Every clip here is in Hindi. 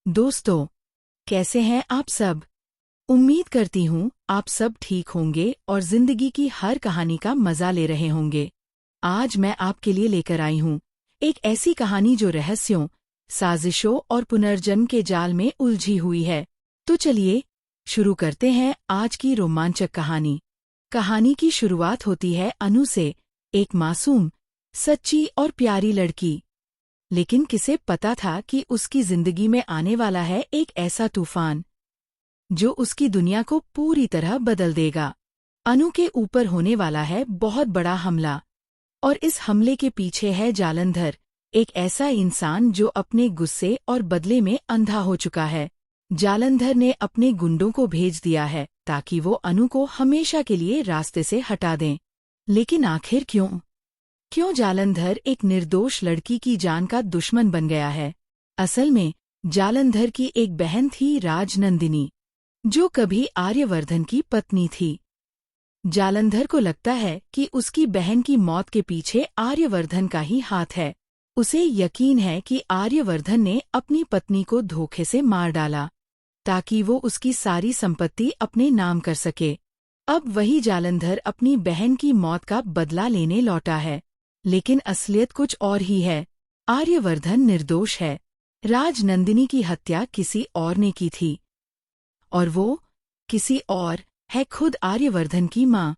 दोस्तों, कैसे हैं आप सब। उम्मीद करती हूँ आप सब ठीक होंगे और जिंदगी की हर कहानी का मजा ले रहे होंगे। आज मैं आपके लिए लेकर आई हूँ एक ऐसी कहानी जो रहस्यों, साजिशों और पुनर्जन्म के जाल में उलझी हुई है। तो चलिए शुरू करते हैं आज की रोमांचक कहानी। कहानी की शुरुआत होती है अनु से, एक मासूम, सच्ची और प्यारी लड़की। लेकिन किसे पता था कि उसकी जिंदगी में आने वाला है एक ऐसा तूफान जो उसकी दुनिया को पूरी तरह बदल देगा। अनु के ऊपर होने वाला है बहुत बड़ा हमला, और इस हमले के पीछे है जालंधर, एक ऐसा इंसान जो अपने गुस्से और बदले में अंधा हो चुका है। जालंधर ने अपने गुंडों को भेज दिया है ताकि वो अनु को हमेशा के लिए रास्ते से हटा दें। लेकिन आखिर क्यों जालंधर एक निर्दोष लड़की की जान का दुश्मन बन गया है। असल में जालंधर की एक बहन थी, राजनंदिनी, जो कभी आर्यवर्धन की पत्नी थी। जालंधर को लगता है कि उसकी बहन की मौत के पीछे आर्यवर्धन का ही हाथ है। उसे यकीन है कि आर्यवर्धन ने अपनी पत्नी को धोखे से मार डाला ताकि वो उसकी सारी संपत्ति अपने नाम कर सके। अब वही जालंधर अपनी बहन की मौत का बदला लेने लौटा है, लेकिन असलियत कुछ और ही है। आर्यवर्धन निर्दोष है। राजनंदिनी की हत्या किसी और ने की थी, और वो किसी और है खुद आर्यवर्धन की माँ।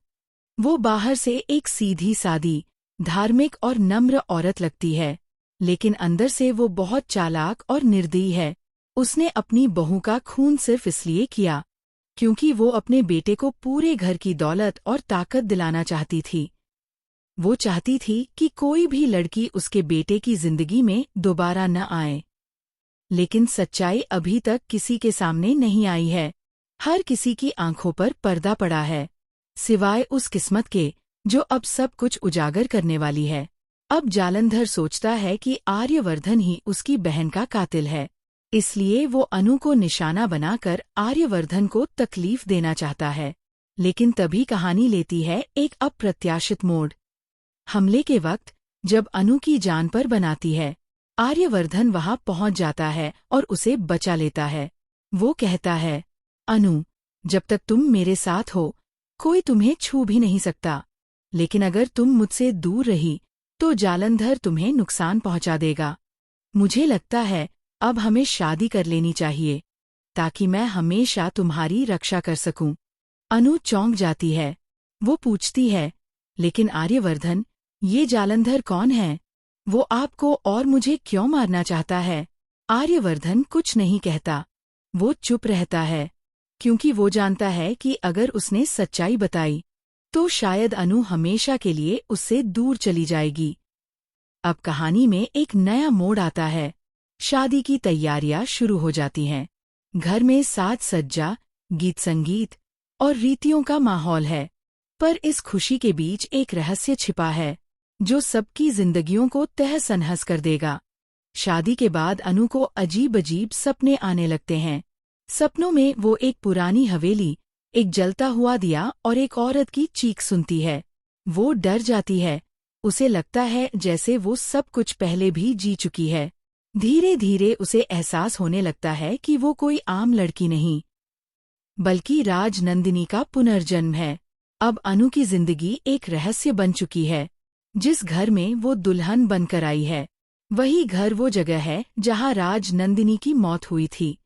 वो बाहर से एक सीधी सादी, धार्मिक और नम्र औरत लगती है, लेकिन अंदर से वो बहुत चालाक और निर्दयी है। उसने अपनी बहू का खून सिर्फ इसलिए किया क्योंकि वो अपने बेटे को पूरे घर की दौलत और ताकत दिलाना चाहती थी। वो चाहती थी कि कोई भी लड़की उसके बेटे की जिंदगी में दोबारा न आए। लेकिन सच्चाई अभी तक किसी के सामने नहीं आई है। हर किसी की आंखों पर पर्दा पड़ा है, सिवाय उस किस्मत के जो अब सब कुछ उजागर करने वाली है। अब जालंधर सोचता है कि आर्यवर्धन ही उसकी बहन का कातिल है, इसलिए वो अनु को निशाना बनाकर आर्यवर्धन को तकलीफ देना चाहता है। लेकिन तभी कहानी लेती है एक अप्रत्याशित मोड़। हमले के वक्त जब अनु की जान पर बनाती है, आर्यवर्धन वहां पहुंच जाता है और उसे बचा लेता है। वो कहता है, अनु, जब तक तुम मेरे साथ हो कोई तुम्हें छू भी नहीं सकता, लेकिन अगर तुम मुझसे दूर रही तो जालंधर तुम्हें नुकसान पहुंचा देगा। मुझे लगता है अब हमें शादी कर लेनी चाहिए ताकि मैं हमेशा तुम्हारी रक्षा कर सकूं। अनु चौंक जाती है। वो पूछती है, लेकिन आर्यवर्धन, ये जालंधर कौन है? वो आपको और मुझे क्यों मारना चाहता है? आर्यवर्धन कुछ नहीं कहता। वो चुप रहता है, क्योंकि वो जानता है कि अगर उसने सच्चाई बताई तो शायद अनु हमेशा के लिए उससे दूर चली जाएगी। अब कहानी में एक नया मोड़ आता है। शादी की तैयारियां शुरू हो जाती हैं। घर में साज सज्जा, गीत संगीत और रीतियों का माहौल है। पर इस खुशी के बीच एक रहस्य छिपा है जो सबकी जिंदगियों को तहस नहस कर देगा। शादी के बाद अनु को अजीब अजीब सपने आने लगते हैं। सपनों में वो एक पुरानी हवेली, एक जलता हुआ दिया और एक औरत की चीख सुनती है। वो डर जाती है। उसे लगता है जैसे वो सब कुछ पहले भी जी चुकी है। धीरे धीरे उसे एहसास होने लगता है कि वो कोई आम लड़की नहीं, बल्कि राजनंदिनी का पुनर्जन्म है। अब अनु की जिंदगी एक रहस्य बन चुकी है। जिस घर में वो दुल्हन बनकर आई है, वही घर वो जगह है जहां राजनंदिनी की मौत हुई थी।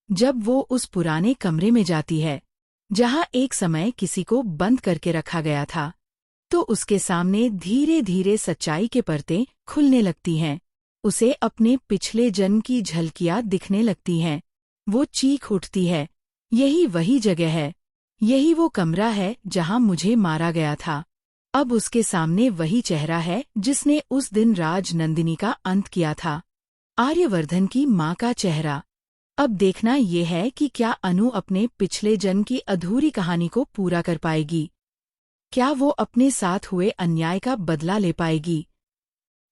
जब वो उस पुराने कमरे में जाती है जहां एक समय किसी को बंद करके रखा गया था, तो उसके सामने धीरे धीरे सच्चाई के परते खुलने लगती हैं। उसे अपने पिछले जन्म की झलकियां दिखने लगती हैं। वो चीख उठती है, यही वही जगह है, यही वो कमरा है जहां मुझे मारा गया था। अब उसके सामने वही चेहरा है जिसने उस दिन राजनंदिनी का अंत किया था, आर्यवर्धन की माँ का चेहरा। अब देखना ये है कि क्या अनु अपने पिछले जन्म की अधूरी कहानी को पूरा कर पाएगी। क्या वो अपने साथ हुए अन्याय का बदला ले पाएगी,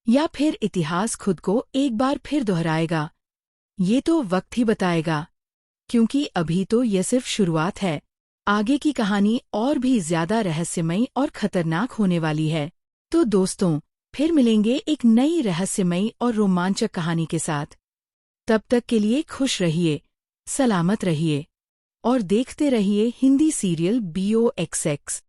या फिर इतिहास खुद को एक बार फिर दोहराएगा? ये तो वक्त ही बताएगा, क्योंकि अभी तो यह सिर्फ शुरुआत है। आगे की कहानी और भी ज्यादा रहस्यमयी और खतरनाक होने वाली है। तो दोस्तों, फिर मिलेंगे एक नई रहस्यमयी और रोमांचक कहानी के साथ। तब तक के लिए खुश रहिए, सलामत रहिए और देखते रहिए हिंदी सीरियल BOXX।